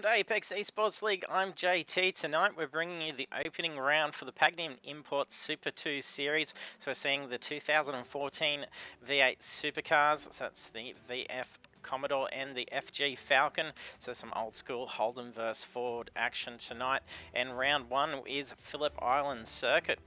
Apex Esports League. I'm JT. Tonight we're bringing you the opening round for the Pagnian Import Super 2 series. So we're seeing the 2014 V8 Supercars. So that's the VF Commodore and the FG Falcon. So some old school Holden vs Ford action tonight. And round one is Phillip Island Circuit.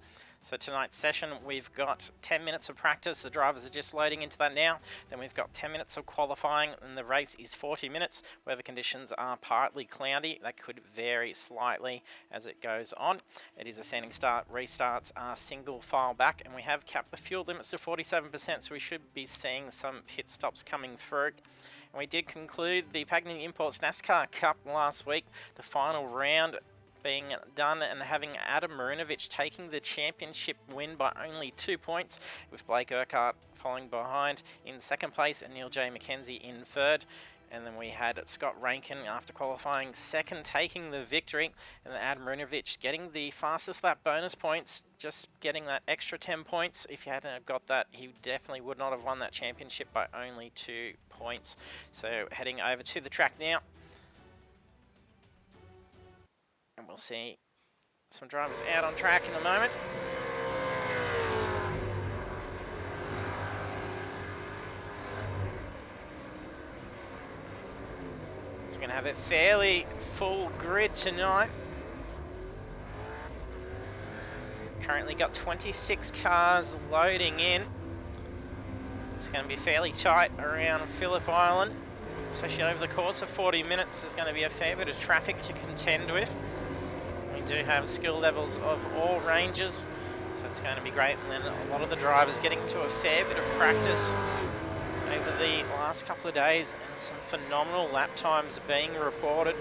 So tonight's session, we've got 10 minutes of practice. The drivers are just loading into that now. Then we've got 10 minutes of qualifying, and the race is 40 minutes. Weather conditions are partly cloudy. That could vary slightly as it goes on. It is a standing start. Restarts are single file back, and we have capped the fuel limits to 47%, so we should be seeing some pit stops coming through. And we did conclude the Pagnian Imports NASCAR Cup last week, the final round being done and having Adam Marinovic taking the championship win by only 2 points, with Blake Urquhart following behind in second place and Neil J. McKenzie in third. And then we had Scott Rankin after qualifying second taking the victory, and then Adam Marinovic getting the fastest lap bonus points, just getting that extra 10 points. If he hadn't have got that, he definitely would not have won that championship by only 2 points. So heading over to the track now. And we'll see some drivers out on track in a moment. So we're going to have a fairly full grid tonight. Currently got 26 cars loading in. It's going to be fairly tight around Phillip Island, especially over the course of 40 minutes. There's going to be a fair bit of traffic to contend with. We do have skill levels of all ranges, so it's going to be great. And then a lot of the drivers getting to a fair bit of practice over the last couple of days, and some phenomenal lap times being reported.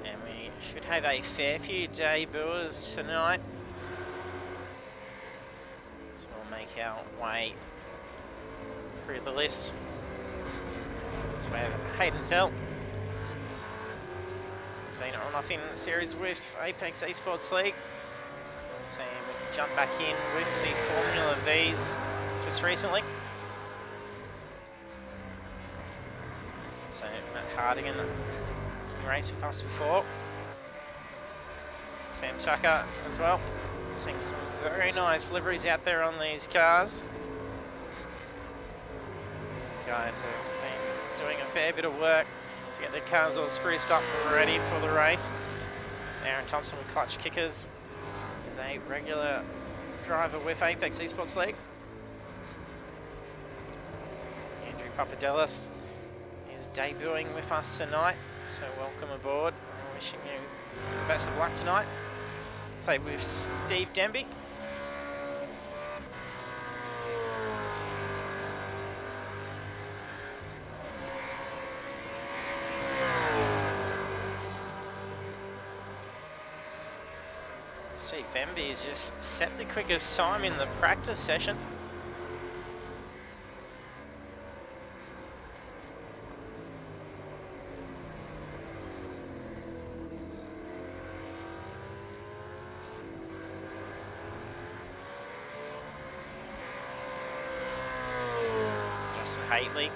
And we should have a fair few debuters tonight. So we'll make our way through the list. So we have Hayden Sell. He's been on off in the series with Apex Esports League. See him jump back in with the Formula Vs just recently. So Matt Hardigan raced with us before. Sam Tucker as well. Seeing some very nice liveries out there on these cars. Guys have been doing a fair bit of work to get their cars all spruced up and ready for the race. Aaron Thompson with Clutch Kickers is a regular driver with Apex Esports League. Andrew Papadelis is debuting with us tonight, so welcome aboard. I'm wishing you the best of luck tonight. Same with Steve Denby. Steve Denby has just set the quickest time in the practice session. Justin Haitley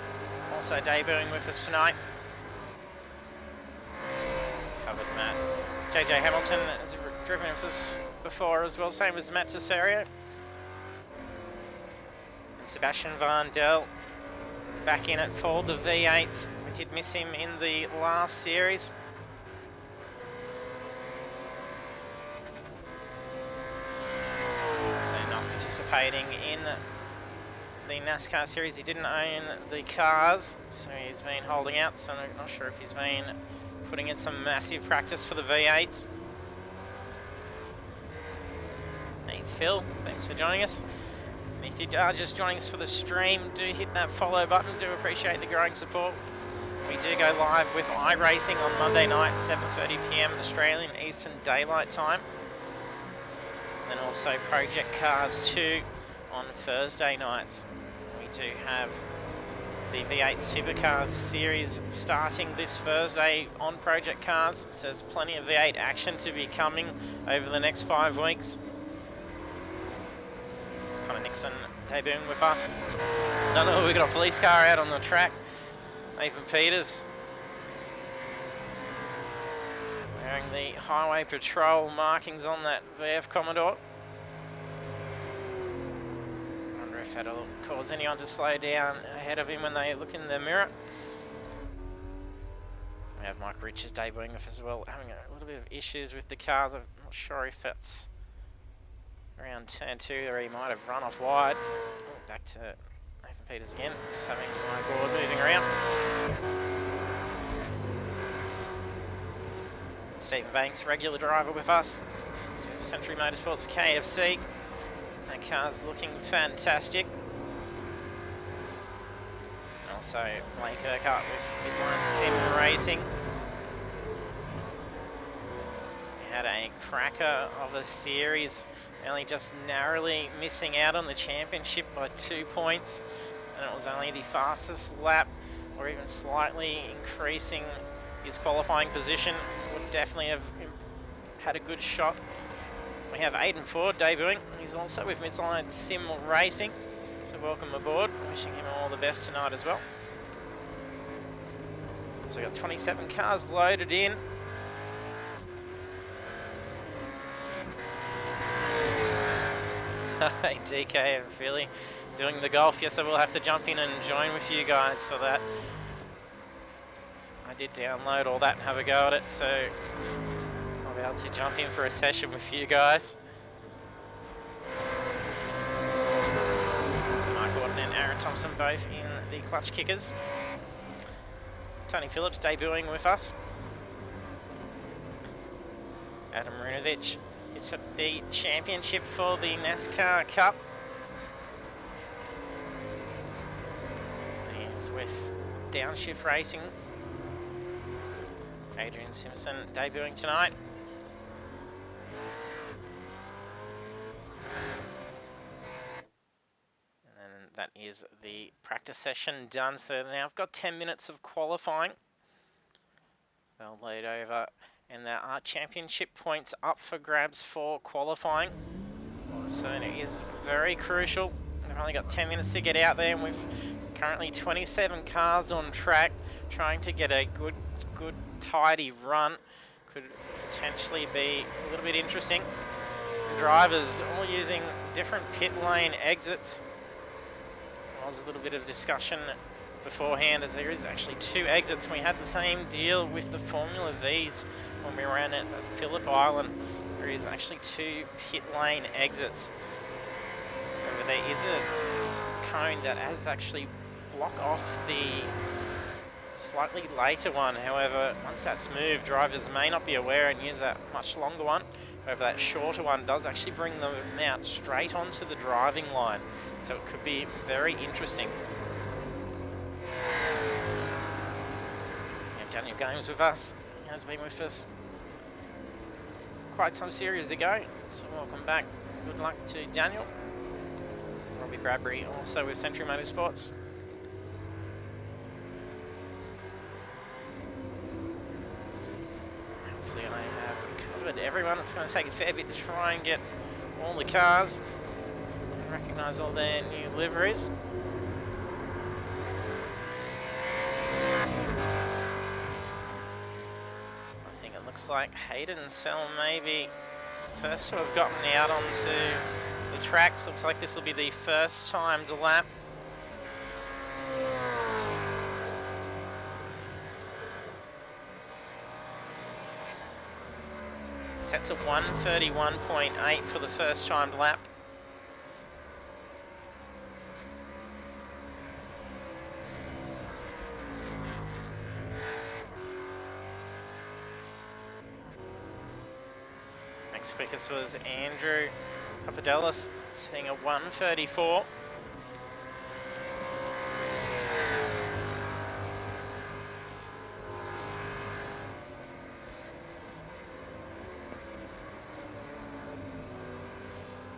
also debuting with a snipe. Covered Matt. JJ Hamilton has driven with us before as well, same as Matt Cesario. And Sebastian Van Del back in it for the V8s. We did miss him in the last series. So not participating in the NASCAR series. He didn't own the cars, so he's been holding out, so I'm not sure if he's been putting in some massive practice for the V8s. Hey Phil, thanks for joining us. And if you are just joining us for the stream, do hit that follow button. Do appreciate the growing support. We do go live with iRacing on Monday night, 7:30 PM Australian Eastern Daylight Time. And then also Project Cars 2 on Thursday nights. We do have the V8 Supercars series starting this Thursday on Project Cars. So there's plenty of V8 action to be coming over the next 5 weeks. Connor Nixon debuting with us. No, we got a police car out on the track. Nathan Peters wearing the highway patrol markings on that VF Commodore. I wonder if that'll cause anyone to slow down ahead of him when they look in the mirror. We have Mike Richards debuting with us as well, having a little bit of issues with the cars. I'm not sure if that's around turn 2 or he might have run off wide. Oh, back to Nathan Peters again, just having my board moving around. Stephen Banks, regular driver with us. Century Motorsports KFC. That car's looking fantastic. Also, Blake Urquhart with Midline Sim Racing. We had a cracker of a series, only just narrowly missing out on the championship by 2 points, and it was only the fastest lap, or even slightly increasing his qualifying position, would definitely have had a good shot. We have Aidan Ford debuting. He's also with Midline Sim Racing, so welcome aboard. Wishing him all the best tonight as well. So we've got 27 cars loaded in. Hey, DK and Philly doing the golf. Yes, I will have to jump in and join with you guys for that. I did download all that and have a go at it, so I'll be able to jump in for a session with you guys. So Mark Gordon and Aaron Thompson both in the clutch kickers. Tony Phillips debuting with us. Adam Runovich, he took the championship for the NASCAR Cup. He's with Downshift Racing. Adrian Simpson debuting tonight. And then that is the practice session done. So now I've got 10 minutes of qualifying. They'll load over, and there are championship points up for grabs for qualifying. So it is very crucial. They've only got 10 minutes to get out there, and we've currently 27 cars on track, trying to get a good tidy run. Could potentially be a little bit interesting. Drivers all using different pit lane exits. There was a little bit of discussion beforehand, as there is actually 2 exits. We had the same deal with the Formula Vs when we ran at Phillip Island. There is actually 2 pit lane exits. However, there is a cone that has actually blocked off the slightly later one. However, once that's moved, drivers may not be aware and use that much longer one. However, that shorter one does actually bring them out straight onto the driving line. So it could be very interesting. We have Daniel Games with us. He has been with us quite some series ago. So welcome back. Good luck to Daniel. Robbie Bradbury also with Century Motorsports. Hopefully I have covered everyone. It's going to take a fair bit to try and get all the cars and recognise all their new liveries. I think it looks like Hayden and Sell maybe first to have gotten out onto the tracks. Looks like this will be the first timed lap. Sets at 1:31.8 for the first timed lap. Next quickest was Andrew Papadelis, sitting at 1:34.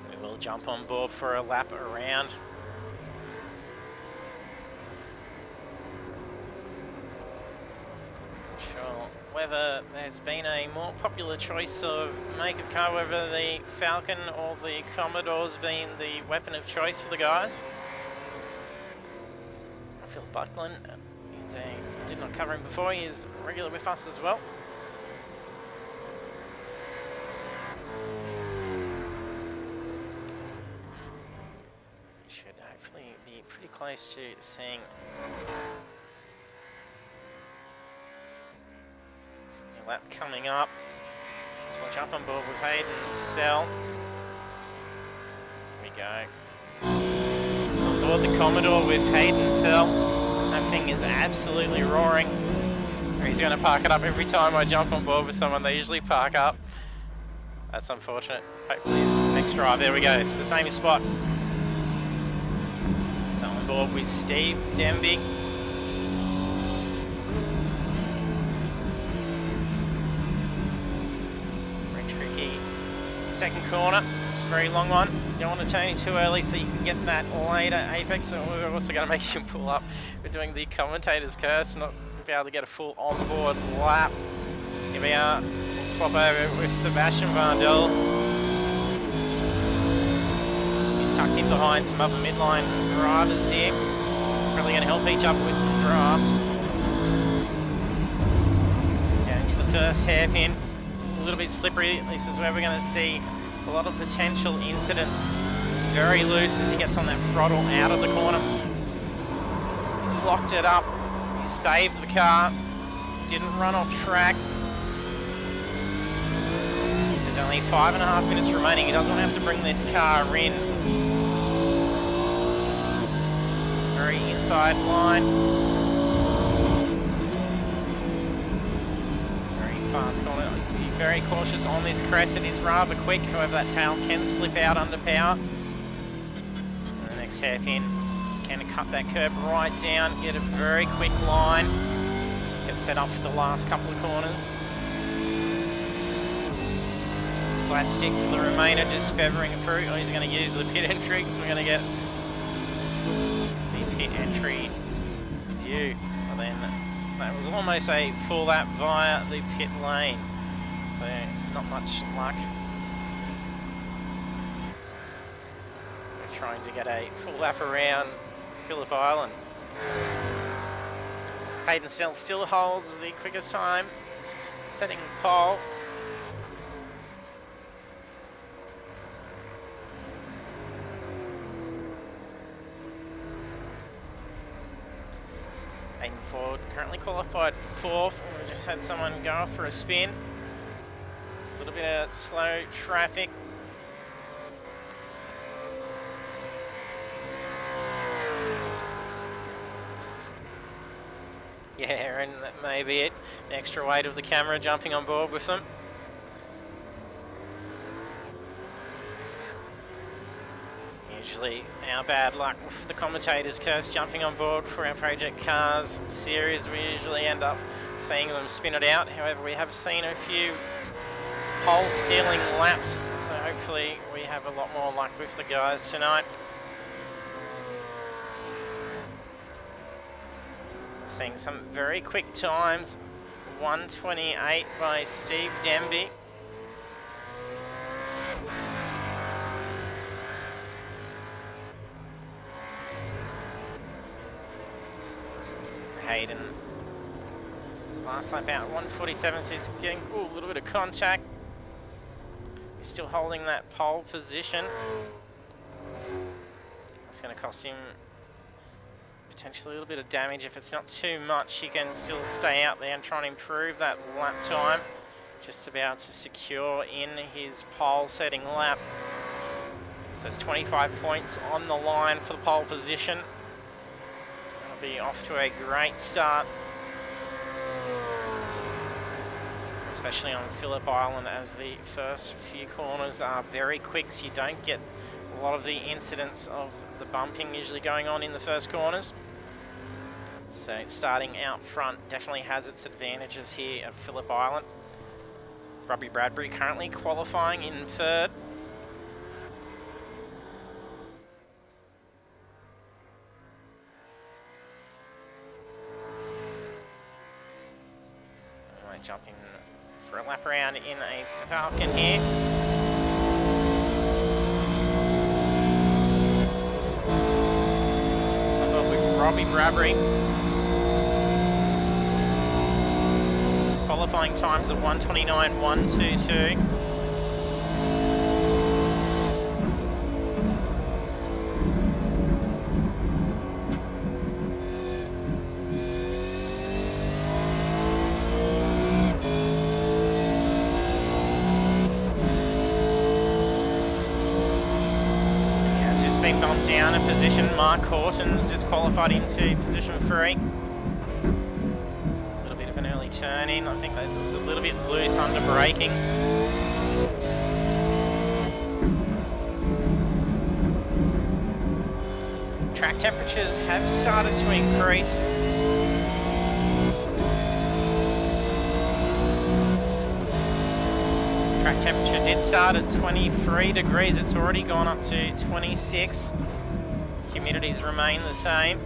We will jump on board for a lap around. Sure, whether there's been a more popular choice of make of car, whether the Falcon or the Commodore's been the weapon of choice for the guys. Phillip did not cover him before, he is regular with us as well. He should hopefully be pretty close to seeing a lap coming up. So we'll jump on board with Hayden Sell. Here we go. So on board the Commodore with Hayden Sell. That thing is absolutely roaring. He's going to park it up every time I jump on board with someone. They usually park up. That's unfortunate. Hopefully his next drive. There we go. It's the same spot. So on board with Steve Denby. Very tricky. Second corner. It's a very long one. You don't want to turn it too early so you can get that later apex. So we're also going to make him pull up. We're doing the commentator's curse, not be able to get a full on-board lap. Here we are. We'll swap over with Sebastian Vandel. He's tucked in behind some other midline drivers here. Probably going to help each other with some drafts. Going to the first hairpin. A little bit slippery. This is where we're going to see a lot of potential incidents. Very loose as he gets on that throttle out of the corner. He's locked it up. He's saved the car. Didn't run off track. There's only 5.5 minutes remaining. He doesn't want to have to bring this car in. Very inside line. Very fast corner. Be very cautious on this crest. It is rather quick. However, that tail can slip out under power. And the next hairpin can cut that curb right down. Get a very quick line. Get set up for the last couple of corners. Flat stick for the remainder, just feathering it through. Oh, he's going to use the pit entry, so we're going to get the pit entry view. Well, then that was almost a full lap via the pit lane, so not much luck. We're trying to get a full lap around Phillip Island. Hayden still holds the quickest time, setting pole. Hayden Ford currently qualified 4th. We just had someone go off for a spin. A little bit of slow traffic. Yeah, and that may be it. The extra weight of the camera jumping on board with them. Usually our bad luck with the commentator's curse jumping on board for our Project Cars series. We usually end up seeing them spin it out. However, we have seen a few pole stealing laps, so hopefully we have a lot more luck with the guys tonight. Seeing some very quick times. 1:28 by Steve Denby. Hayden. Last lap out 1:47, so he's getting a little bit of contact. He's still holding that pole position. That's going to cost him potentially a little bit of damage. If it's not too much, he can still stay out there and try and improve that lap time, just to be able to secure in his pole setting lap. So it's 25 points on the line for the pole position. That'll be off to a great start, especially on Phillip Island, as the first few corners are very quick, so you don't get a lot of the incidents of the bumping usually going on in the first corners. So starting out front definitely has its advantages here at Phillip Island. Robbie Bradbury currently qualifying in 3rd. Jumping for a lap around in a Falcon here. So I've got with Robbie Bradbury. Qualifying times of 1:29.122. Been bumped down a position. Mark Horton's just qualified into position 3. A little bit of an early turn in. I think that was a little bit loose under braking. Track temperatures have started to increase. Track temperature did start at 23 degrees, it's already gone up to 26. Humidities remain the same.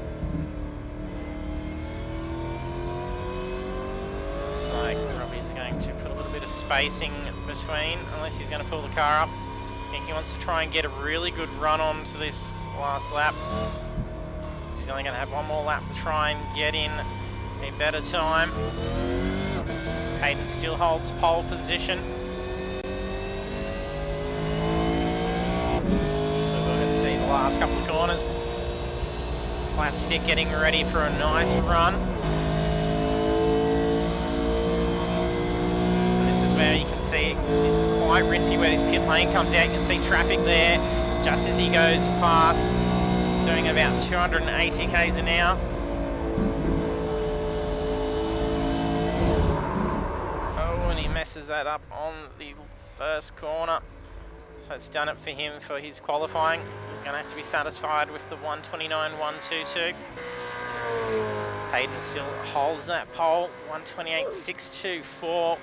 Looks like Robbie's going to put a little bit of spacing between, unless he's going to pull the car up. I think he wants to try and get a really good run on to this last lap. He's only going to have one more lap to try and get in a better time. Hayden still holds pole position. Last couple of corners. Flat stick getting ready for a nice run. And this is where you can see it's quite risky where this pit lane comes out. You can see traffic there just as he goes past, doing about 280 k's an hour. Oh, and he messes that up on the first corner. So it's done it for him for his qualifying. He's going to have to be satisfied with the 1:29.122. Hayden still holds that pole, 1:28.624.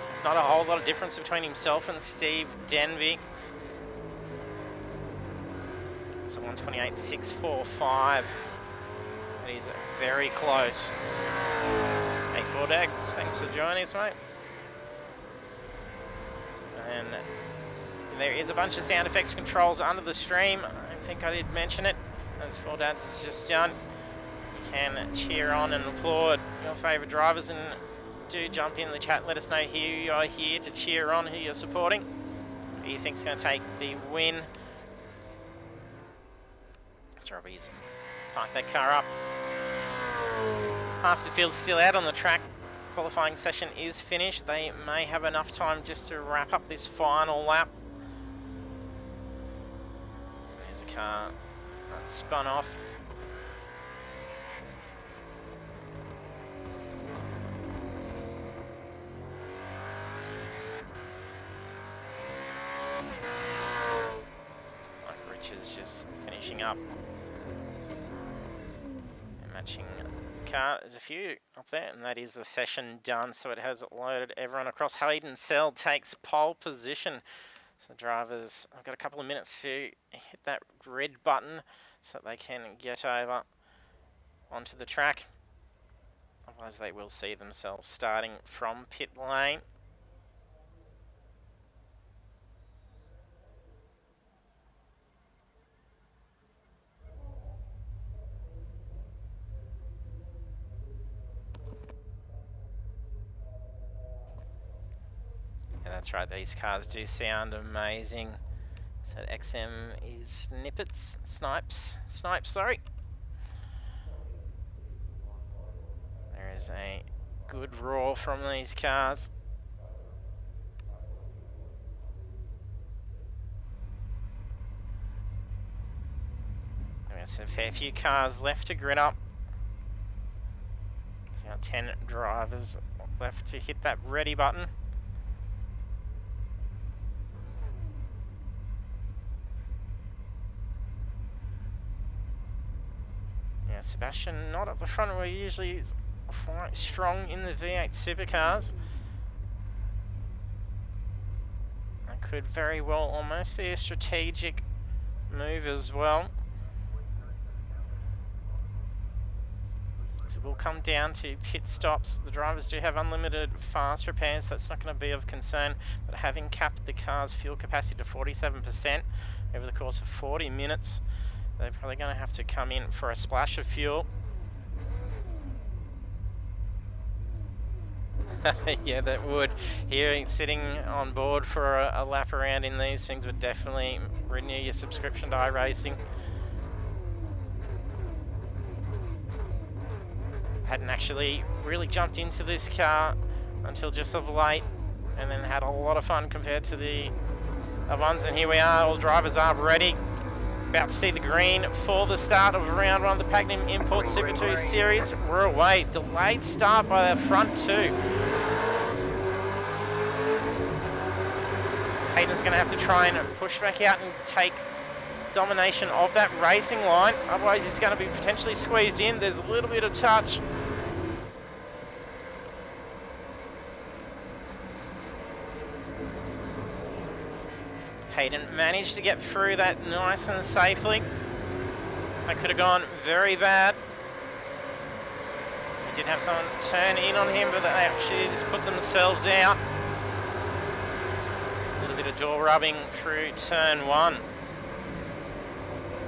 There's not a whole lot of difference between himself and Steve Denby. So 1:28.645. It is very close. Hey, Fordags, thanks for joining us, mate. And there is a bunch of sound effects controls under the stream. I think I did mention it, as Fordads has just done. You can cheer on and applaud your favourite drivers, and do jump in the chat. Let us know who you are here to cheer on, who you're supporting, who you think's going to take the win. That's Robbie's parked that car up. Half the field's still out on the track. Qualifying session is finished. They may have enough time just to wrap up this final lap. There's a car that spun off. Like Richard's just finishing up and matching the car. There's a few up there, and that is the session done. So it has loaded everyone across. Hayden Sell takes pole position. So drivers, I've got a couple of minutes to hit that red button so that they can get over onto the track. Otherwise they will see themselves starting from pit lane. And that's right, these cars do sound amazing. So XM is Snipes, sorry. There is a good roar from these cars. There's a fair few cars left to grid up. There's now 10 drivers left to hit that ready button. Yeah, Sebastian not at the front where he usually is quite strong in the V8 supercars. That could very well almost be a strategic move as well. So It will come down to pit stops. The drivers do have unlimited fast repairs, so that's not going to be of concern, but having capped the car's fuel capacity to 47% over the course of 40 minutes, they're probably going to have to come in for a splash of fuel. Yeah, that would. Here, sitting on board for a lap around in these things would definitely renew your subscription to iRacing. Hadn't actually really jumped into this car until just of late, and then had a lot of fun compared to the other ones. And here we are, all drivers are ready. About to see the green for the start of round one of the Pagnian Import Super 2 series. We're away. Delayed start by the front two. Hayden's going to have to try and push back out and take domination of that racing line. Otherwise, he's going to be potentially squeezed in. There's a little bit of touch. Hayden managed to get through that nice and safely. That could have gone very bad. He did have someone turn in on him, but they actually just put themselves out. A little bit of door rubbing through turn one.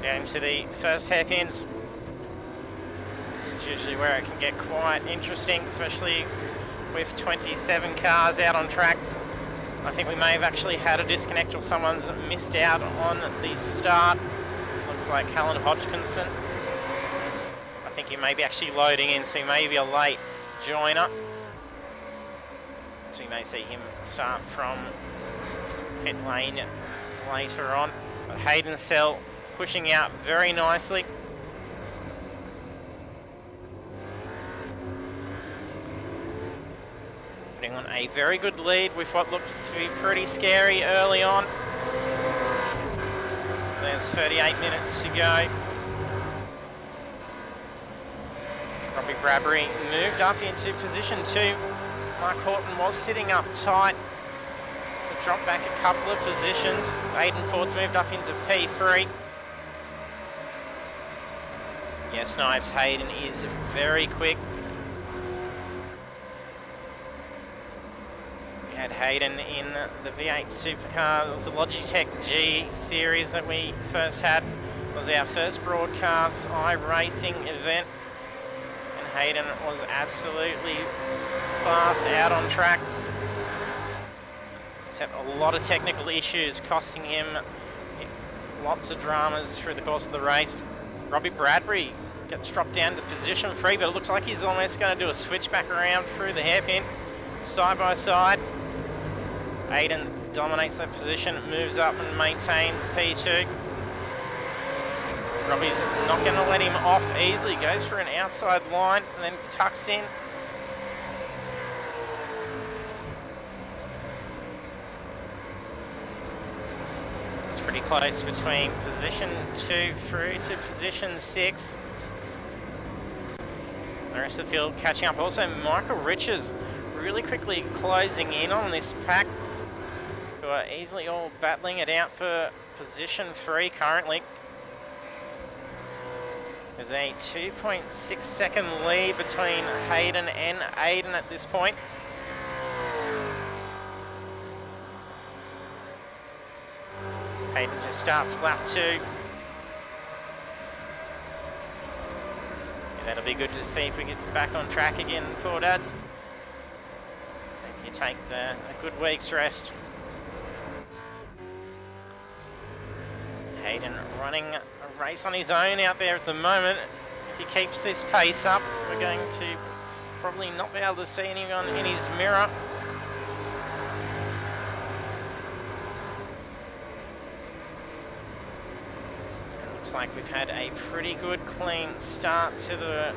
Down to the first hairpins. This is usually where it can get quite interesting, especially with 27 cars out on track. I think we may have actually had a disconnect or someone's missed out on the start. Looks like Helen Hodgkinson. I think he may be actually loading in, so he may be a late joiner. So you may see him start from pit lane later on. But Hayden Cell pushing out very nicely. Putting on a very good lead with what looked to be pretty scary early on. There's 38 minutes to go. Robbie Bradbury moved up into position 2. Mark Horton was sitting up tight. He dropped back a couple of positions. Aiden Ford's moved up into P3. Yeah, Snipes Hayden is very quick. We had Hayden in the V8 Supercar. It was the Logitech G series that we first had. It was our first broadcast iRacing event. And Hayden was absolutely fast out on track. Except a lot of technical issues costing him lots of dramas through the course of the race. Robbie Bradbury gets dropped down to position 3, but it looks like he's almost going to do a switch back around through the hairpin, side by side. Aiden dominates that position, moves up and maintains P2. Robbie's not going to let him off easily, goes for an outside line and then tucks in. It's pretty close between position 2 through to position 6. The rest of the field catching up. Also, Michael Riches really quickly closing in on this pack, who are easily all battling it out for position 3 currently. There's a 2.6 second lead between Hayden and Aiden at this point. Hayden just starts lap 2. Yeah, that'll be good to see if we get back on track again for dads. If you take a good week's rest. Hayden running a race on his own out there at the moment. If he keeps this pace up, we're going to probably not be able to see anyone in his mirror. Looks like we've had a pretty good clean start to the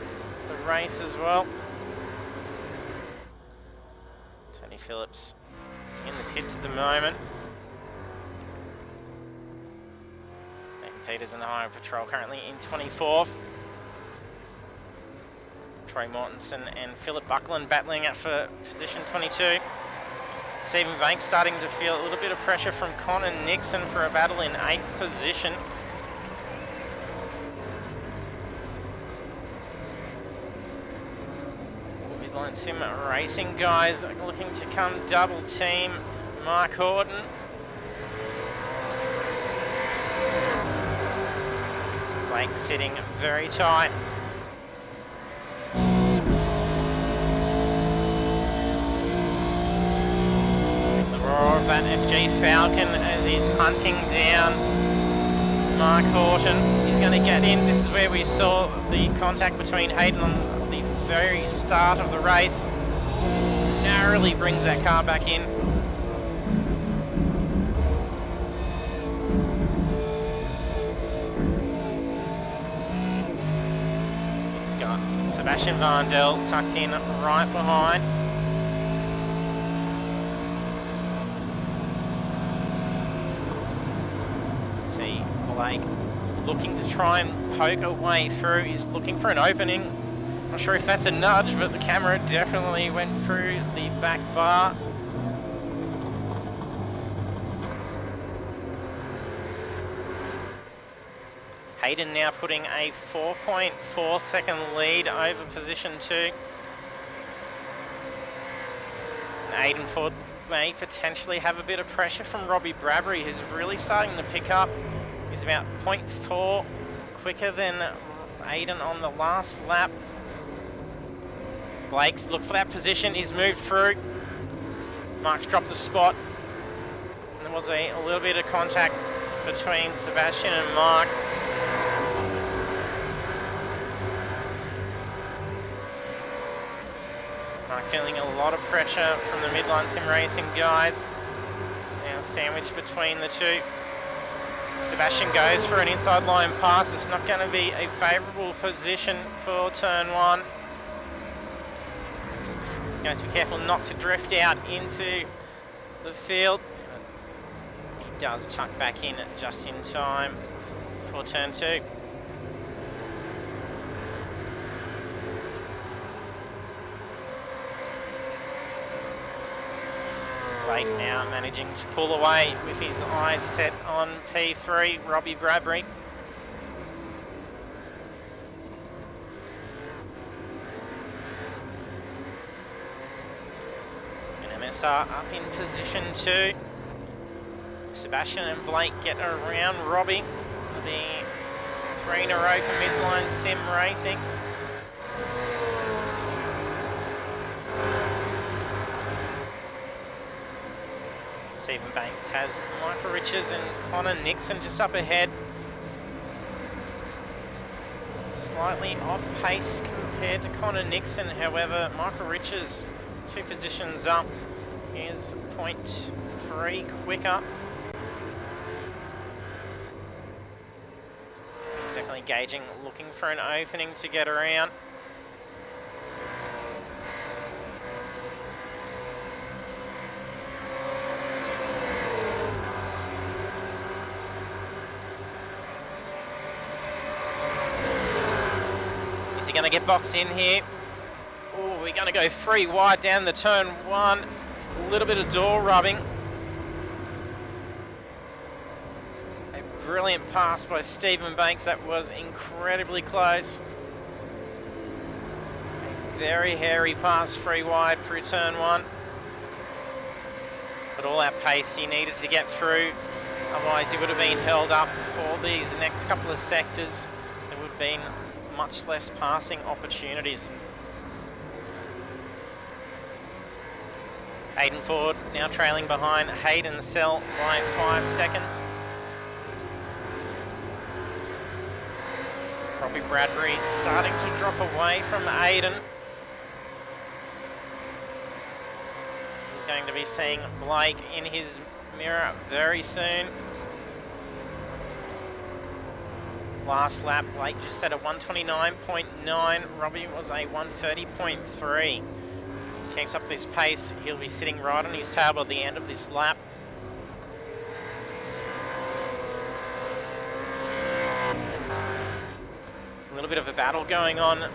race as well. Tony Phillips in the pits at the moment. Peters in the Highway Patrol currently in 24th. Troy Mortensen and Phillip Buckland battling out for position 22. Stephen Banks starting to feel a little bit of pressure from Connor Nixon for a battle in 8th position. Sim Racing guys are looking to come double team Mark Horton. Blake sitting very tight. The roar of that FG Falcon as he's hunting down Mark Horton. He's going to get in. This is where we saw the contact between Hayden on the very start of the race. Narrowly brings that car back in. He's got Sebastian Vandel tucked in right behind. See Blake looking to try and poke a way through. He's looking for an opening. Not sure if that's a nudge, but the camera definitely went through the back bar. Hayden now putting a 4.4 second lead over position 2. And Aiden Ford may potentially have a bit of pressure from Robbie Bradbury, who's really starting to pick up. He's about 0.4 quicker than Aiden on the last lap. Blake's looked for that position, he's moved through. Mark's dropped the spot. And there was a little bit of contact between Sebastian and Mark. Mark feeling a lot of pressure from the midline sim racing guys. Now sandwiched between the two. Sebastian goes for an inside line pass. It's not going to be a favourable position for turn 1. He's going to be careful not to drift out into the field. He does tuck back in just in time for turn 2. Blake now managing to pull away with his eyes set on P3, Robbie Bradbury. And MSR up in position 2. Sebastian and Blake get around Robbie. The 3 in a row for midline sim racing. Stephen Banks has Michael Richards and Connor Nixon just up ahead. Slightly off pace compared to Connor Nixon, however, Michael Richards 2 positions up is 0.3 quicker. He's definitely gauging, looking for an opening to get around. Going to get boxed in here. Oh, we're going to go 3 wide down the turn 1. A little bit of door rubbing. A brilliant pass by Stephen Banks. That was incredibly close. A very hairy pass 3 wide through turn 1. But all that pace he needed to get through. Otherwise he would have been held up for these next couple of sectors. There would have been much less passing opportunities. Hayden Ford now trailing behind Hayden Sell by 5 seconds. Robbie Bradbury starting to drop away from Hayden. He's going to be seeing Blake in his mirror very soon. Last lap, Blake just set a 129.9, Robbie was a 130.3. Keeps up this pace, he'll be sitting right on his tail by the end of this lap. A little bit of a battle going on in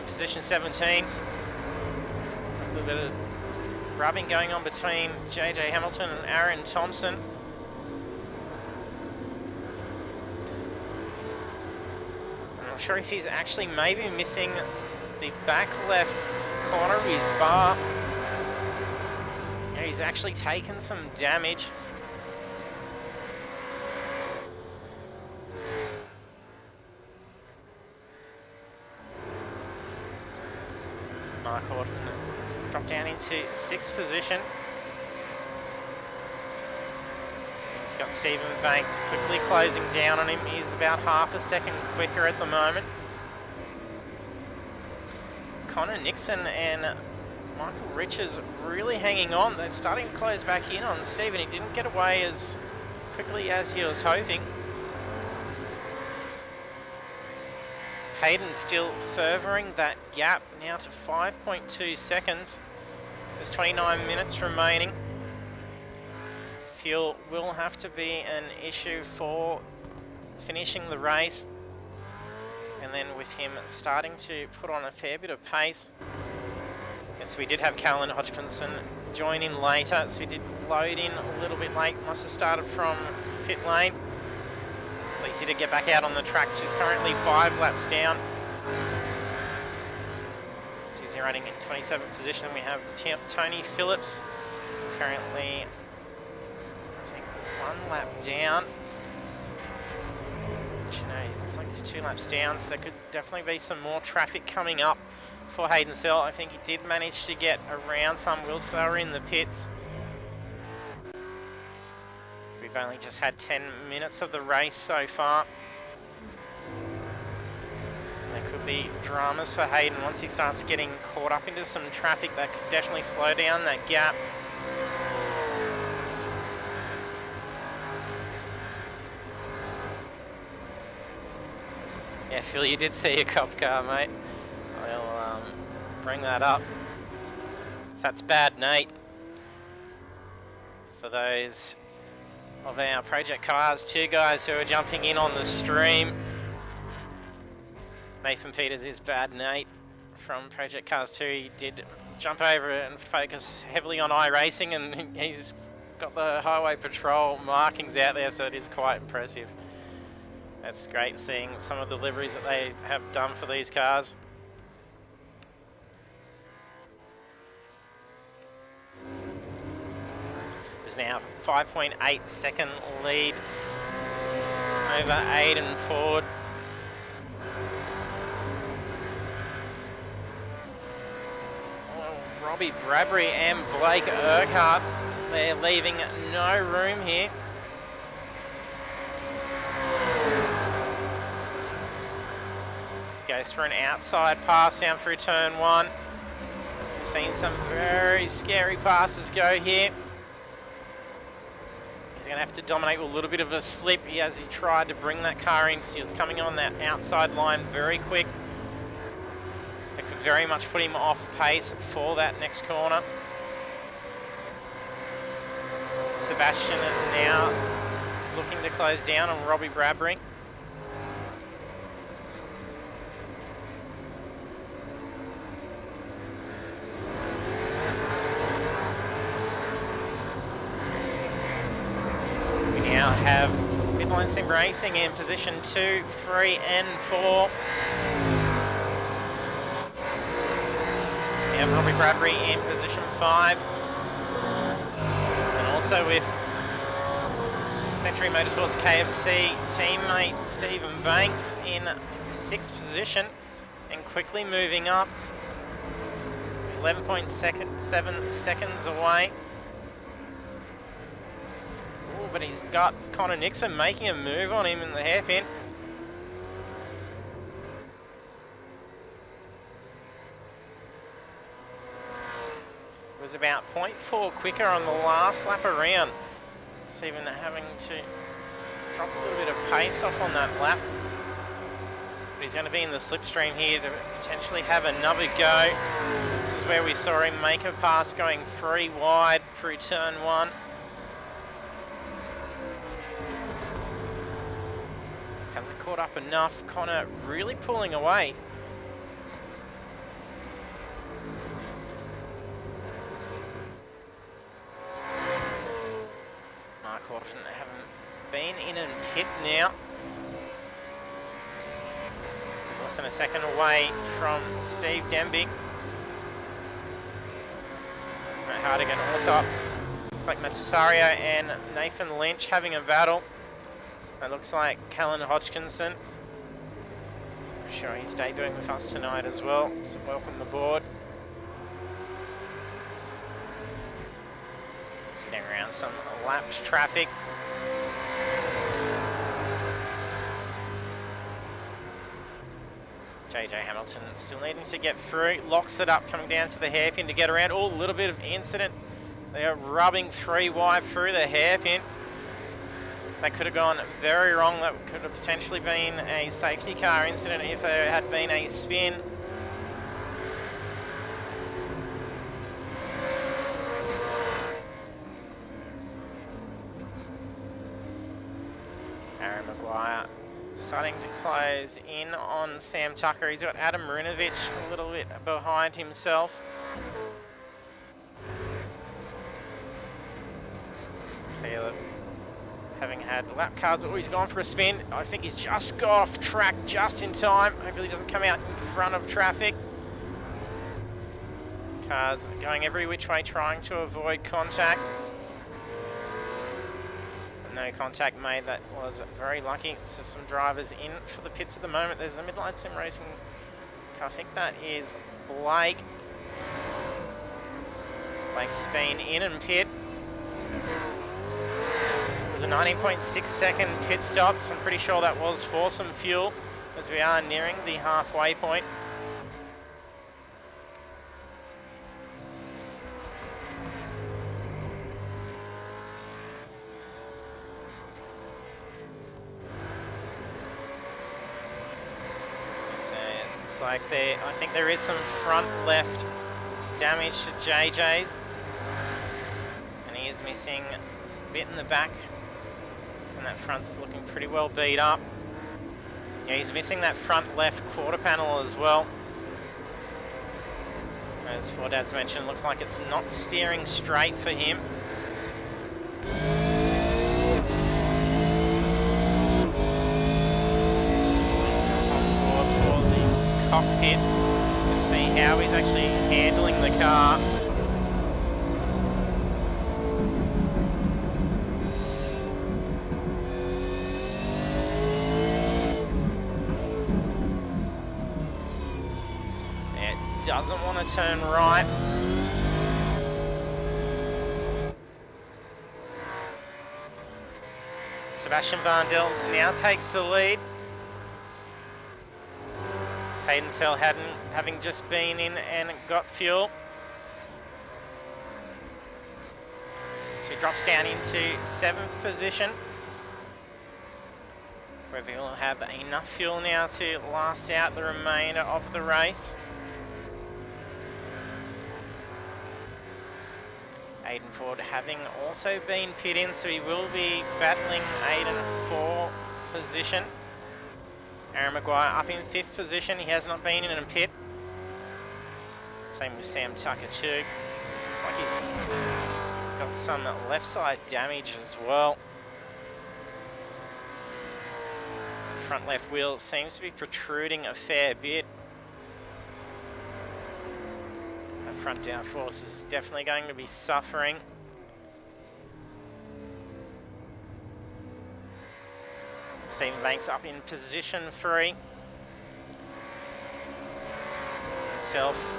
position 17. A little bit of rubbing going on between JJ Hamilton and Aaron Thompson. I'm not sure if he's actually maybe missing the back left corner of his bar. Yeah, he's actually taken some damage. Mark Horton dropped down into 6th position. He's got Stephen Banks quickly closing down on him. He's about half a second quicker at the moment. Connor Nixon and Michael Richards really hanging on. They're starting to close back in on Stephen. He didn't get away as quickly as he was hoping. Hayden still furthering that gap now to 5.2 seconds. There's 29 minutes remaining. Fuel will have to be an issue for finishing the race. And then with him starting to put on a fair bit of pace. Yes, we did have Callan Hodgkinson join in later, so he did load in a little bit late. Must have started from pit lane. At least he did get back out on the track. She's currently 5 laps down. So he's running in 27th position. We have Tony Phillips. He's currently, I think, 1 lap down. It looks like he's 2 laps down, so there could definitely be some more traffic coming up for Hayden Sell. I think he did manage to get around some whilst they were in the pits. We've only just had 10 minutes of the race so far. There could be dramas for Hayden once he starts getting caught up into some traffic. That could definitely slow down that gap. Yeah, Phil, you did see a cop car, mate. I'll bring that up. So that's bad, Nate. For those of our Project Cars 2 guys who are jumping in on the stream. Nathan Peters is bad, Nate, from Project Cars 2. He did jump over and focus heavily on iRacing, and he's got the highway patrol markings out there, so it is quite impressive. That's great seeing some of the liveries that they have done for these cars. There's now 5.8 second lead over Aiden Ford. Oh, Robbie Bradbury and Blake Urquhart, they're leaving no room here. Goes for an outside pass down through turn 1. We've seen some very scary passes go here. He's going to have to dominate with a little bit of a slip as he tried to bring that car in, because he was coming on that outside line very quick. It could very much put him off pace for that next corner. Sebastian now looking to close down on Robbie Bradbury. Have Midline Sim Racing in position 2, 3 and 4. We have Robbie Bradbury in position 5. And also with Century Motorsports KFC teammate Stephen Banks in 6th position and quickly moving up. He's 11.7 seconds away. But he's got Connor Nixon making a move on him in the hairpin. It was about 0.4 quicker on the last lap around. Stephen having to drop a little bit of pace off on that lap. But he's going to be in the slipstream here to potentially have another go. This is where we saw him make a pass going 3 wide through turn 1. Hasn't caught up enough. Connor really pulling away. Mark Horton haven't been in and pit now. He's less than a second away from Steve Denby. Cardigan also up. Looks like Matasario and Nathan Lynch having a battle. It looks like Callan Hodgkinson. I'm sure he's debuting with us tonight as well, so welcome aboard. Sitting around some lapped traffic. JJ Hamilton still needing to get through, locks it up, coming down to the hairpin to get around. Oh, a little bit of incident. They are rubbing 3 wide through the hairpin. That could have gone very wrong. That could have potentially been a safety car incident if there had been a spin. Aaron Maguire starting to close in on Sam Tucker. He's got Adam Marinovich a little bit behind himself. Phillip, having had lap cars, oh, he's gone for a spin. I think he's just got off track just in time. Hopefully he doesn't come out in front of traffic. Cars going every which way trying to avoid contact. No contact made, that was very lucky. So some drivers in for the pits at the moment. There's a Midnight Sim Racing car, I think that is Blake. Blake's been in and pit. It was a 19.6 second pit stop, so I'm pretty sure that was for some fuel as we are nearing the halfway point. Like there, I think there is some front left damage to JJ's, and he is missing a bit in the back, and that front's looking pretty well beat up. Yeah, he's missing that front left quarter panel as well. As Fordad's mentioned, looks like it's not steering straight for him. Cockpit to see how he's actually handling the car. It doesn't want to turn right. Sebastian Vandel now takes the lead. Hayden Sell having just been in and got fuel. So he drops down into 7th position. Whether he'll have enough fuel now to last out the remainder of the race. Aiden Ford having also been pit in, so he will be battling Aiden for position. Aaron Maguire up in 5th position. He has not been in a pit. Same with Sam Tucker too. Looks like he's got some left side damage as well. Front left wheel seems to be protruding a fair bit. The front downforce is definitely going to be suffering. Stephen Banks up in position 3. Himself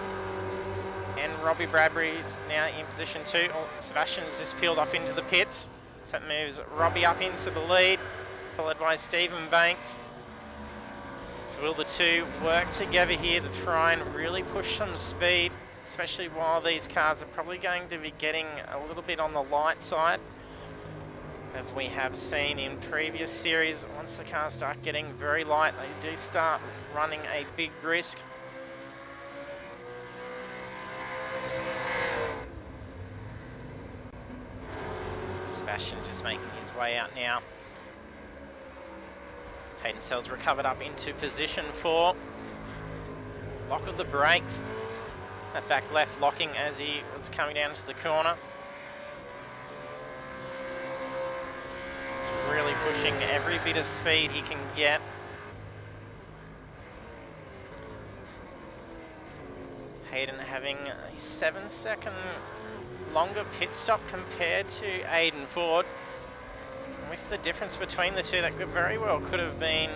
and Robbie Bradbury's now in position 2. Oh, Sebastian's just peeled off into the pits. So that moves Robbie up into the lead, followed by Stephen Banks. So will the two work together here to try and really push some speed, especially while these cars are probably going to be getting a little bit on the light side, as we have seen in previous series. Once the cars start getting very light, they do start running a big risk. Sebastian just making his way out now. Hayden Sell's recovered up into position 4. Lock of the brakes. That back left locking as he was coming down to the corner. Really pushing every bit of speed he can get. Hayden having a 7-second longer pit stop compared to Aiden Ford. With the difference between the two, that very well could have been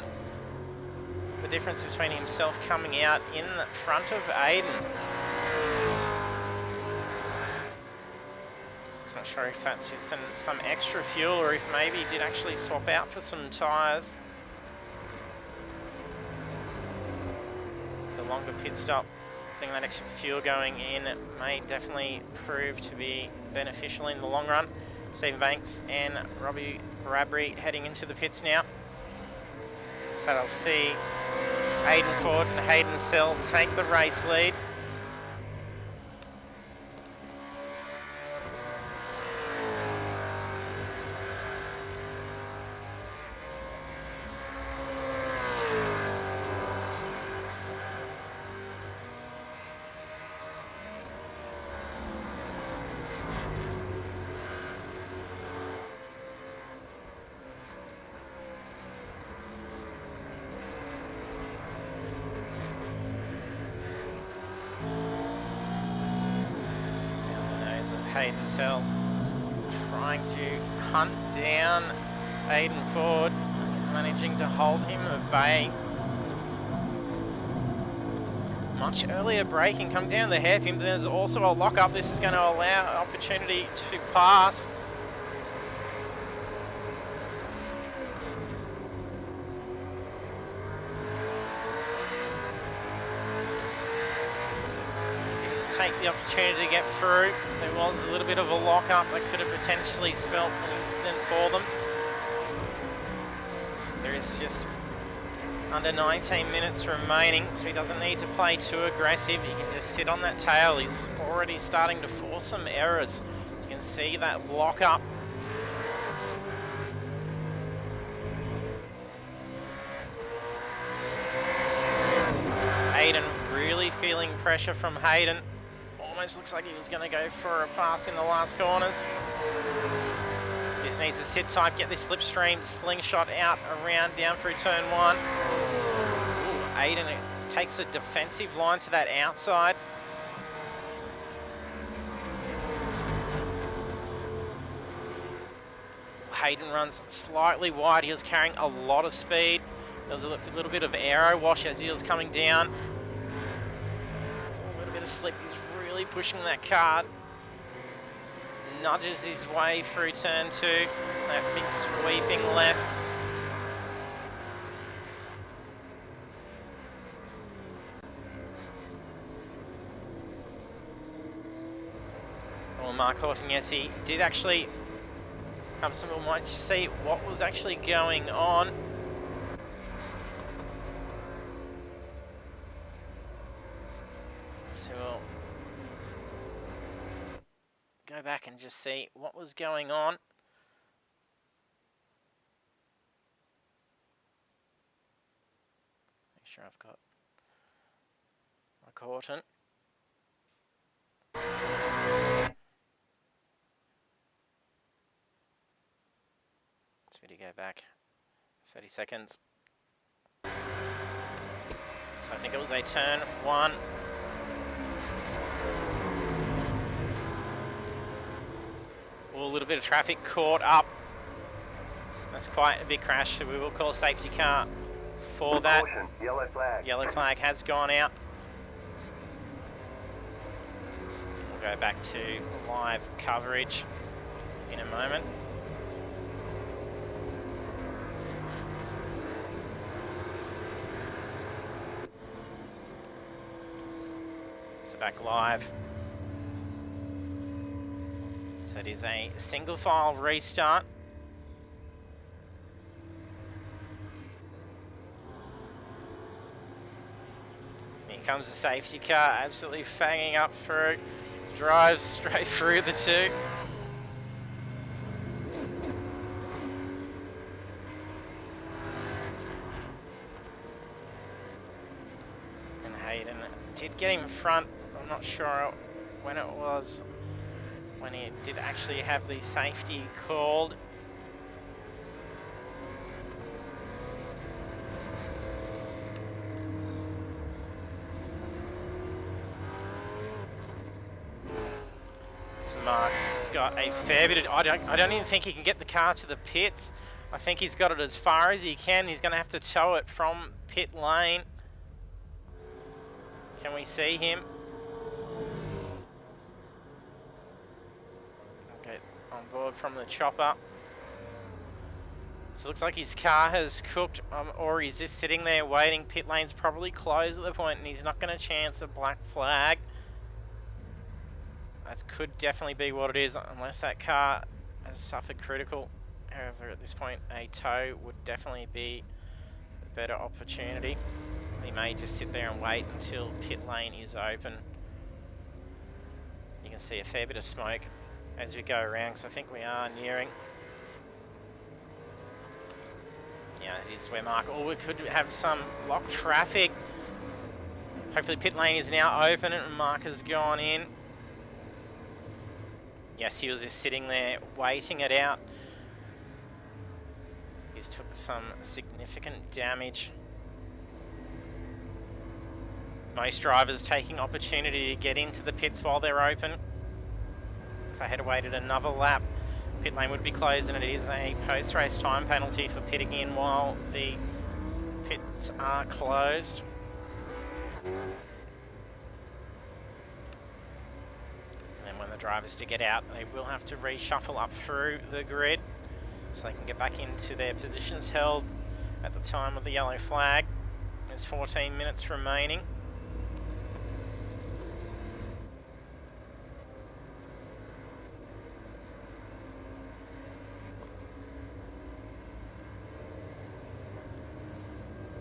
the difference between himself coming out in front of Aiden. I'm not sure if that's just some extra fuel or if maybe he did actually swap out for some tyres. The longer pit stop, getting that extra fuel going in may definitely prove to be beneficial in the long run. Stephen Banks and Robbie Bradbury heading into the pits now. So I'll see Aiden Ford and Hayden Sell take the race lead. Hayden Sell trying to hunt down Aiden Ford. He's managing to hold him at bay. Much earlier braking, come down the hairpin, but there's also a lock-up. This is going to allow opportunity to pass. Take the opportunity to get through. There was a little bit of a lock-up that could have potentially spelt an incident for them. There is just under 19 minutes remaining, so he doesn't need to play too aggressive. He can just sit on that tail. He's already starting to force some errors. You can see that lock-up. Aiden really feeling pressure from Hayden. Almost looks like he was going to go for a pass in the last corners. Just needs to sit tight, get this slipstream slingshot out around down through turn one. Ooh, Aiden takes a defensive line to that outside. Hayden runs slightly wide. He was carrying a lot of speed. There was a little bit of aero wash as he was coming down. A little bit of slip. He's really pushing that car. Nudges his way through turn two. That big sweeping left. Well, Mark Horton, yes, he did actually have some. We might see what was actually going on. So we'll go back and just see what was going on. Make sure I've got Mark Horton. Let's really go back 30 seconds. So I think it was a turn one. A little bit of traffic caught up. That's quite a big crash, so we will call a safety car for that. Yellow flag. Yellow flag has gone out. We'll go back to live coverage in a moment. So back live. So it is a single file restart. Here comes the safety car, absolutely fanging up through, drives straight through the two. And Hayden did get in front. I'm not sure when it was, when he did actually have the safety called. So Mark's got a fair bit of... I don't even think he can get the car to the pits. I think he's got it as far as he can. He's going to have to tow it from pit lane. Can we see him? Get on board from the chopper. So it looks like his car has cooked, or he's just sitting there waiting. Pit lane's probably closed at the point, and he's not going to chance a black flag. That could definitely be what it is, unless that car has suffered critical. However, at this point, a tow would definitely be a better opportunity. He may just sit there and wait until pit lane is open. You can see a fair bit of smoke as we go around, so I think we are nearing. Yeah, it is where Mark... Oh, we could have some blocked traffic. Hopefully pit lane is now open and Mark has gone in. Yes, he was just sitting there waiting it out. He's took some significant damage. Most drivers taking opportunity to get into the pits while they're open. If I had waited another lap, pit lane would be closed, and it is a post-race time penalty for pitting in while the pits are closed. And when the drivers do get out, they will have to reshuffle up through the grid so they can get back into their positions held at the time of the yellow flag. There's 14 minutes remaining.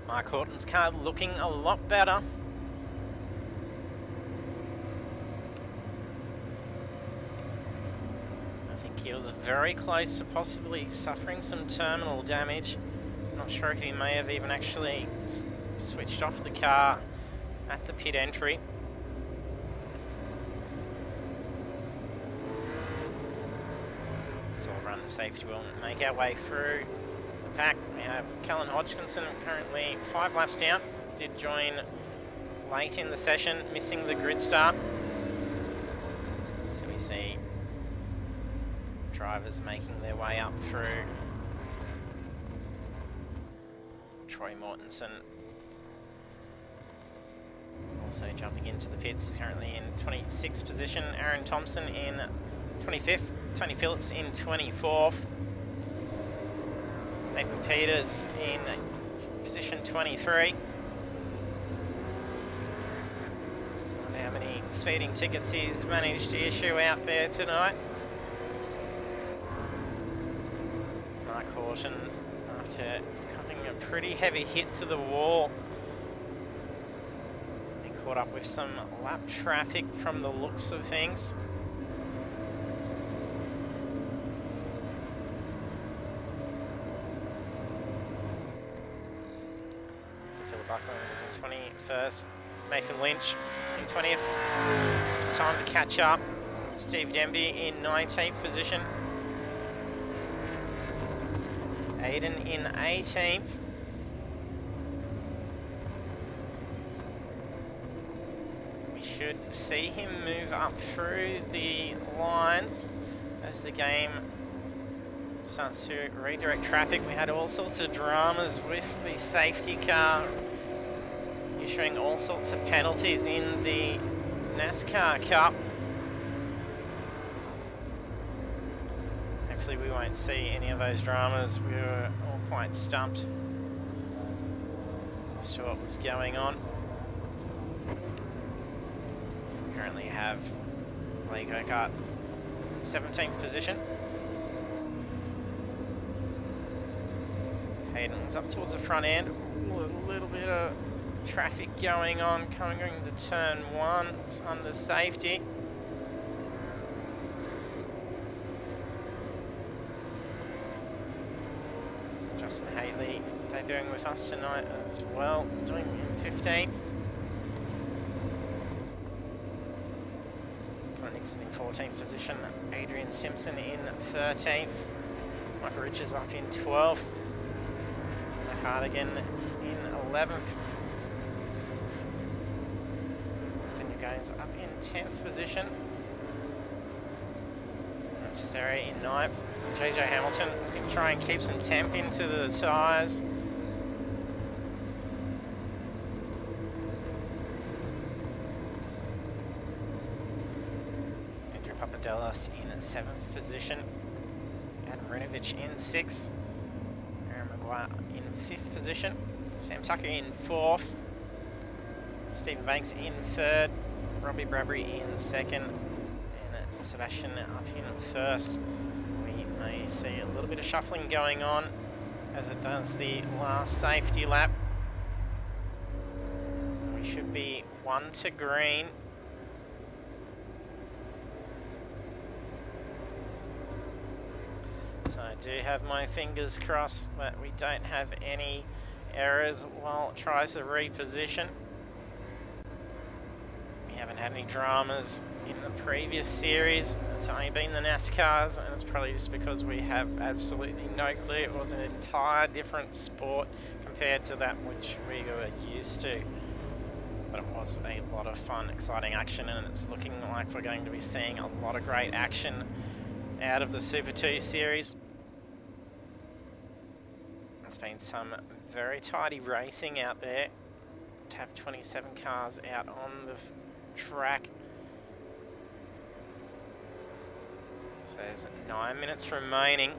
Mark Horton's car looking a lot better. I think he was very close to possibly suffering some terminal damage. Not sure if he may have even actually switched off the car at the pit entry. So we'll run the safety wheel and make our way through the pack. We have Callan Hodgkinson currently 5 laps down. He did join late in the session, missing the grid start. So we see drivers making their way up through. Troy Mortensen also jumping into the pits, currently in 26th position. Aaron Thompson in 25th. Tony Phillips in 24th. Nathan Peters in position 23. I wonder how many speeding tickets he's managed to issue out there tonight. Mark Horton, after cutting a pretty heavy hit to the wall, he caught up with some lap traffic from the looks of things. Buckland was in 21st. Nathan Lynch in 20th. Some time to catch up. Steve Denby in 19th position. Aiden in 18th. We should see him move up through the lines as the game starts to redirect traffic. We had all sorts of dramas with the safety car, issuing all sorts of penalties in the NASCAR Cup. Hopefully we won't see any of those dramas. We were all quite stumped as to what was going on. We currently have Lee Gokart in 17th position. Hayden's up towards the front end. A little bit of traffic going on coming into turn 1. It's under safety. Justin Haley debuting with us tonight as well, doing in 15th. Connor Nixon in 14th position. Adrian Simpson in 13th. Michael Richards up in 12th. Matt Hardigan in 11th. Daniel Gaines up in 10th position. Cesare in ninth. JJ Hamilton can try and keep some temp into the tyres. Andrew Papadopoulos in 7th position. Adam Rinovich in 6th. Aaron Maguire in 5th position. Sam Tucker in 4th. Stephen Banks in 3rd. Robbie Bradbury in 2nd. And Sebastian up in 1st. We may see a little bit of shuffling going on as it does the last safety lap. We should be 1 to green. So I do have my fingers crossed that we don't have any errors while it tries to reposition. We haven't had any dramas in the previous series. It's only been the NASCARs, and it's probably just because we have absolutely no clue. It was an entire different sport compared to that which we were used to. But it was a lot of fun, exciting action, and it's looking like we're going to be seeing a lot of great action out of the Super 2 series. There's been some very tidy racing out there to have 27 cars out on the track. So there's 9 minutes remaining.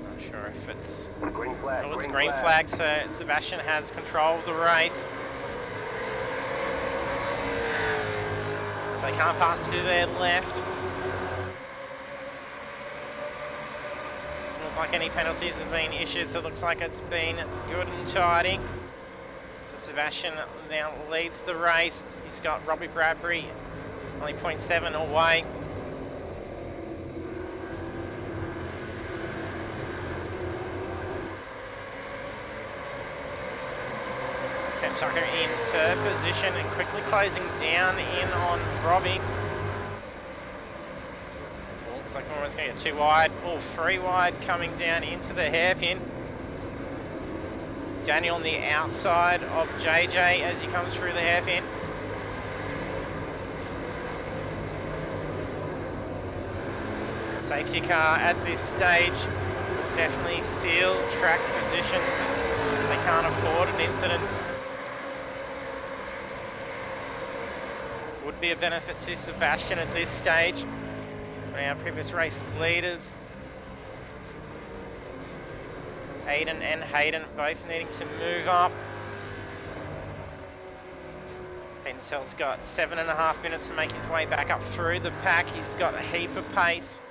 Not sure if it's green flag. Oh, it's green flag, so Sebastian has control of the race. So they can't pass to their left. Doesn't look like any penalties have been issued, so it looks like it's been good and tidy. So Sebastian now leads the race. He's got Robbie Bradbury only 0.7 away. Sam Tucker in 3rd position and quickly closing down in on Robbie. Looks like we're almost going to get 2 wide. Oh, 3 wide coming down into the hairpin. Daniel on the outside of JJ as he comes through the hairpin. Safety car at this stage will definitely seal track positions. They can't afford an incident. Would be a benefit to Sebastian at this stage. One of our previous race leaders, Aiden and Hayden, both needing to move up. Hayden Sell's got 7.5 minutes to make his way back up through the pack. He's got a heap of pace.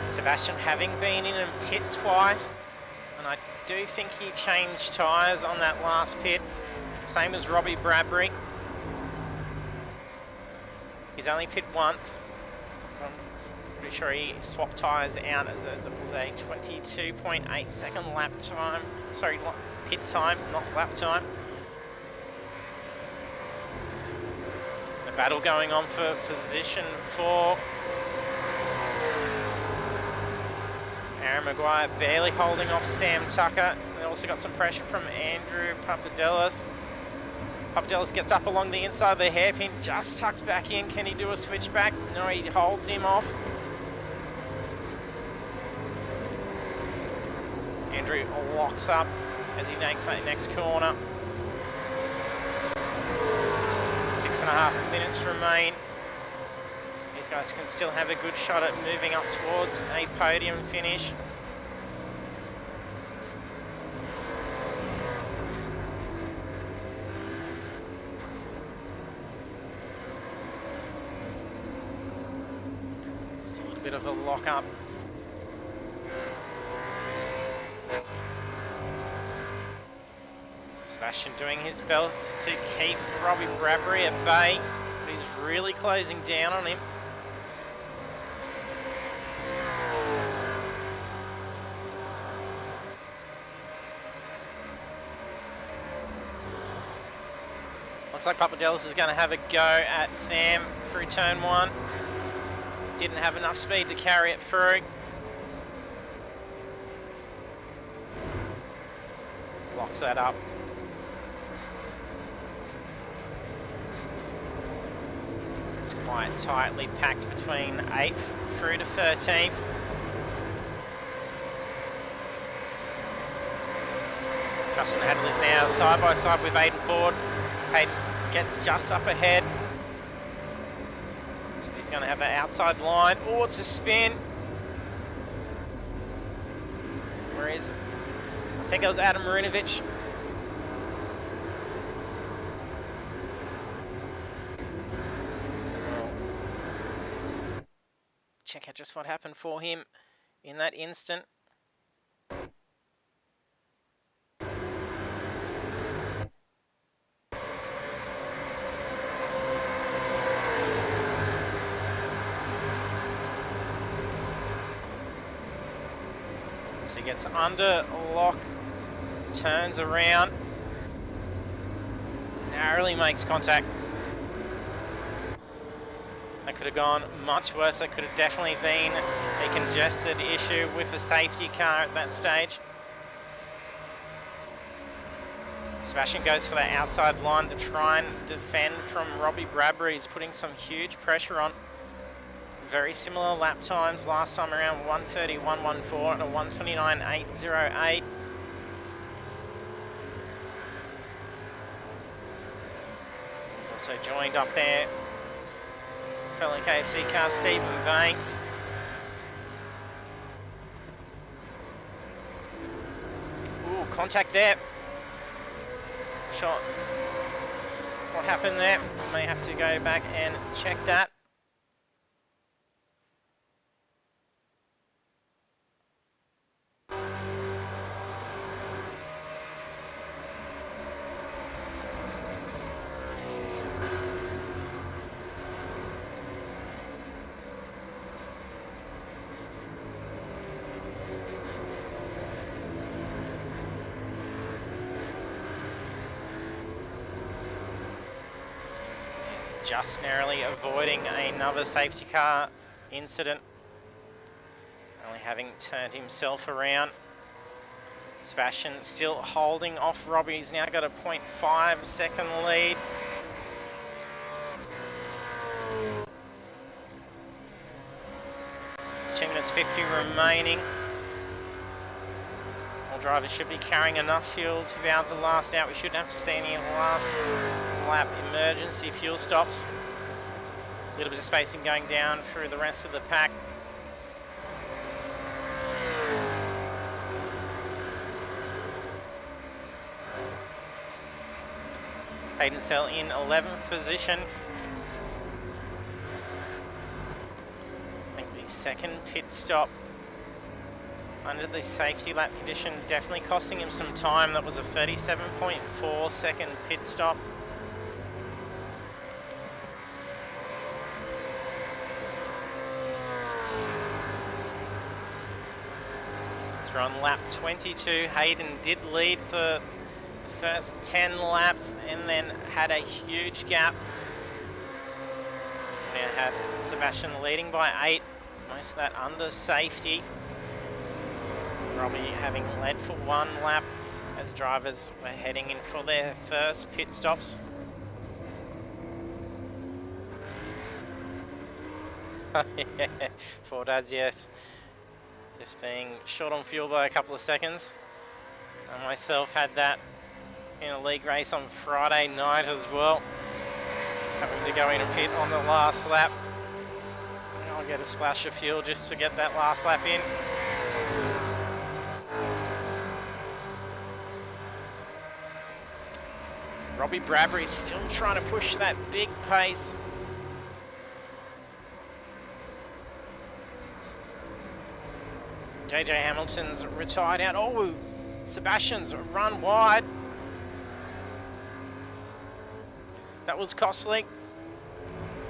Sebastian having been in a pit twice, and I do think he changed tyres on that last pit, same as Robbie Bradbury. He's only pit once. I'm pretty sure he swapped tyres out as it was a 22.8 second lap time. Sorry, pit time, not lap time. The battle going on for position 4. Aaron Maguire barely holding off Sam Tucker. They also got some pressure from Andrew Papadopoulos. Papadopoulos gets up along the inside of the hairpin, just tucks back in. Can he do a switchback? No, he holds him off. Andrew locks up as he makes that next corner. 6.5 minutes remain. These guys can still have a good shot at moving up towards a podium finish. It's a little bit of a lock-up. Sebastian doing his best to keep Robbie Bradbury at bay, but he's really closing down on him. Looks like Papadelis is going to have a go at Sam through turn 1. Didn't have enough speed to carry it through. Locks that up. It's quite tightly packed between 8th through to 13th. Justin Hadley is now side by side with Aiden Ford. Hayden gets just up ahead. So he's going to have an outside line. Oh, it's a spin. Where is it? I think it was Adam Marinovich. Check out just what happened for him in that instant. So he gets under lock, turns around, narrowly makes contact. That could have gone much worse. That could have definitely been a congested issue with a safety car at that stage. Sebastian goes for that outside line to try and defend from Robbie Bradbury. He's putting some huge pressure on. Very similar lap times last time around, 1:30.114 and a 1:29.808. He's also joined up there fellow KFC car Stephen Banks. Ooh, contact there. Shot. What happened there? May have to go back and check that. Just narrowly avoiding another safety car incident. Only having turned himself around. Sebastian still holding off Robbie. He's now got a 0.5 second lead. It's 2 minutes 50 remaining. All drivers should be carrying enough fuel to be able to last out. We shouldn't have to see any last lap emergency fuel stops. A little bit of spacing going down through the rest of the pack. Hayden Sell in 11th position. I think the second pit stop under the safety lap condition definitely costing him some time. That was a 37.4 second pit stop. On lap 22, Hayden did lead for the first 10 laps and then had a huge gap. Now had Sebastian leading by 8, most of that under safety. Robbie having led for 1 lap as drivers were heading in for their first pit stops. Yeah, 4 dads, yes. Just being short on fuel by a couple of seconds. I myself had that in a league race on Friday night as well. Having to go in a pit on the last lap. I'll get a splash of fuel just to get that last lap in. Robbie Bradbury still trying to push that big pace. JJ Hamilton's retired out. Oh, Sebastian's run wide. That was costly.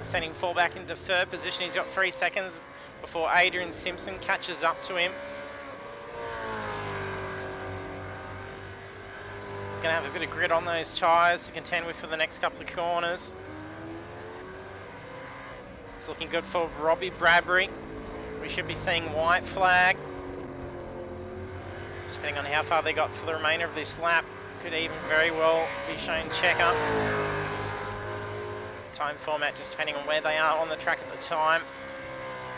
Sending fall back into 3rd position. He's got 3 seconds before Adrian Simpson catches up to him. He's going to have a bit of grit on those tyres to contend with for the next couple of corners. It's looking good for Robbie Bradbury. We should be seeing white flag. Depending on how far they got for the remainder of this lap, could even very well be shown checker. Time format just depending on where they are on the track at the time.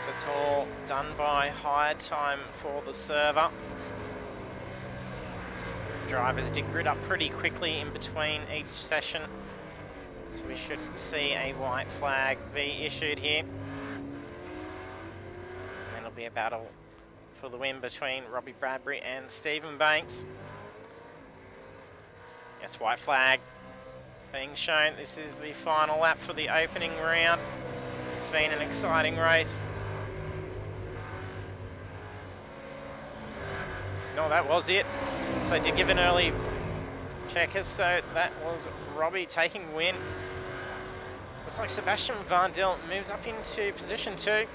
So it's all done by high time for the server. Drivers did grid up pretty quickly in between each session. So we should see a white flag be issued here. And then it'll be a battle for the win between Robbie Bradbury and Stephen Banks. Yes, white flag being shown. This is the final lap for the opening round. It's been an exciting race. No, that was it. So they did give an early checker, so that was Robbie taking win. Looks like Sebastian Vandel moves up into position 2. I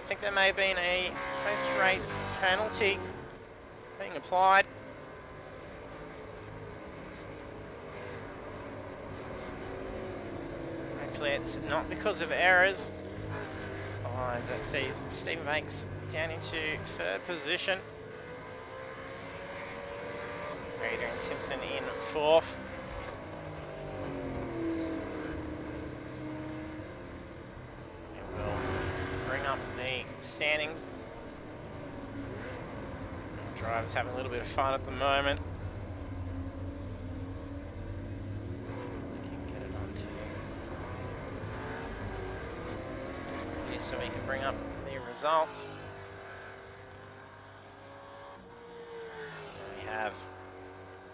think there may have been a post-race penalty being applied. Hopefully it's not because of errors. Oh, as that sees Stephen Banks down into 3rd position. Adrian Simpson in 4th. And we'll bring up the standings. The drivers having a little bit of fun at the moment. We can get it onto here so we can bring up the results. We have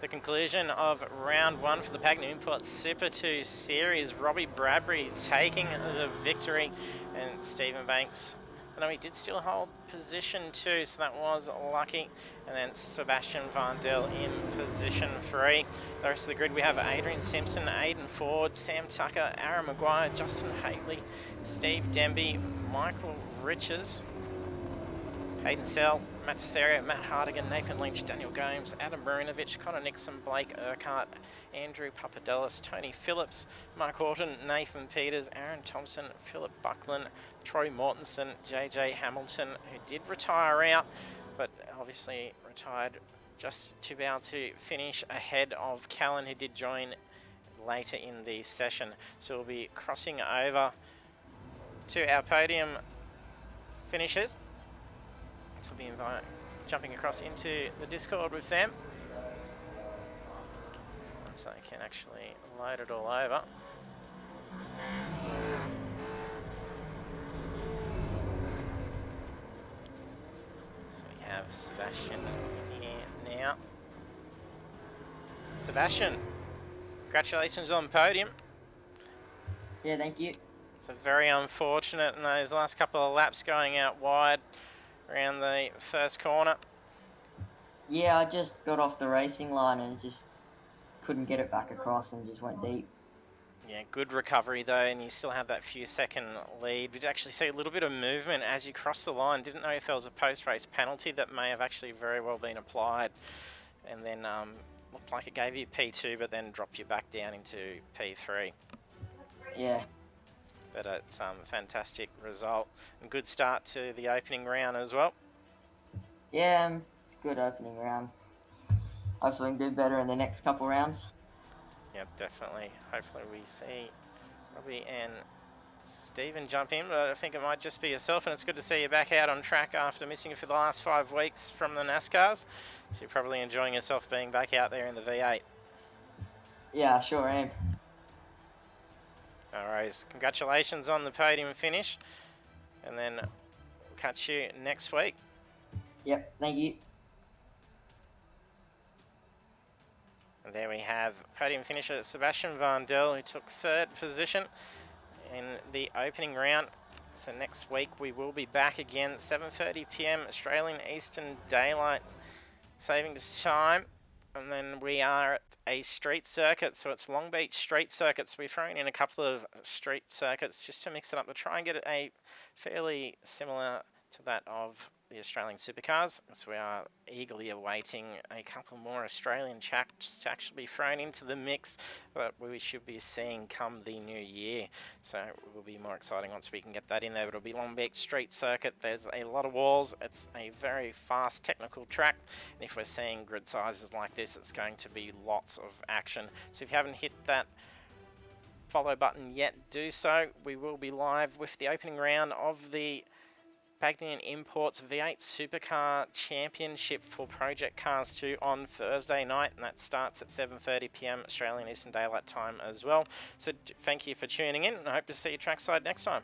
the conclusion of round 1 for the Pagnian Imports Super 2 series. Robbie Bradbury taking the victory, and Stephen Banks, no, he did still hold position 2, so that was lucky. And then Sebastian Vandel in position 3. The rest of the grid, we have Adrian Simpson, Aidan Ford, Sam Tucker, Aaron Maguire, Justin Haley, Steve Denby, Michael Riches, Hayden Sell, Matt Cesario, Matt Hardigan, Nathan Lynch, Daniel Gomes, Adam Marinovich, Connor Nixon, Blake Urquhart, Andrew Papadelis, Tony Phillips, Mark Horton, Nathan Peters, Aaron Thompson, Phillip Buckland, Troy Mortensen, JJ Hamilton, who did retire out, but obviously retired just to be able to finish ahead of Callan, who did join later in the session. So we'll be crossing over to our podium finishers. So we'll be jumping across into the Discord with them. So I can actually load it all over. So we have Sebastian in here now. Sebastian, congratulations on the podium. Yeah, thank you. It's a very unfortunate in those last couple of laps going out wide around the first corner. Yeah, I just got off the racing line and just couldn't get it back across and just went deep. Yeah, good recovery though, and you still have that few second lead. We'd actually see a little bit of movement as you cross the line. Didn't know if there was a post-race penalty that may have actually very well been applied, and then looked like it gave you P2 but then dropped you back down into P3. Yeah. But it's a fantastic result and good start to the opening round as well. Yeah, it's a good opening round. Hopefully we can do better in the next couple rounds. Yep, definitely. Hopefully we see Robbie and Stephen jump in, but I think it might just be yourself, and it's good to see you back out on track after missing it for the last 5 weeks from the NASCARs. So you're probably enjoying yourself being back out there in the V8. Yeah, I sure am. Alright, congratulations on the podium finish, and then we'll catch you next week. Yep, thank you. And there we have podium finisher Sebastian Vandel, who took 3rd position in the opening round. So next week we will be back again, 7:30 PM Australian Eastern Daylight Savings Time. And then we are at a street circuit, so it's Long Beach Street Circuit. So we're throwing in a couple of street circuits just to mix it up to try and get a fairly similar to that of the Australian Supercars, so we are eagerly awaiting a couple more Australian tracks to actually be thrown into the mix that we should be seeing come the new year. So it will be more exciting once we can get that in there. It'll be Long Beach Street Circuit. There's a lot of walls. It's a very fast technical track, and if we're seeing grid sizes like this, it's going to be lots of action. So if you haven't hit that follow button yet, do so. We will be live with the opening round of the Pagnian Imports V8 Supercar Championship for Project Cars 2 on Thursday night, and that starts at 7:30 PM Australian Eastern Daylight Time as well. So thank you for tuning in, and I hope to see you trackside next time.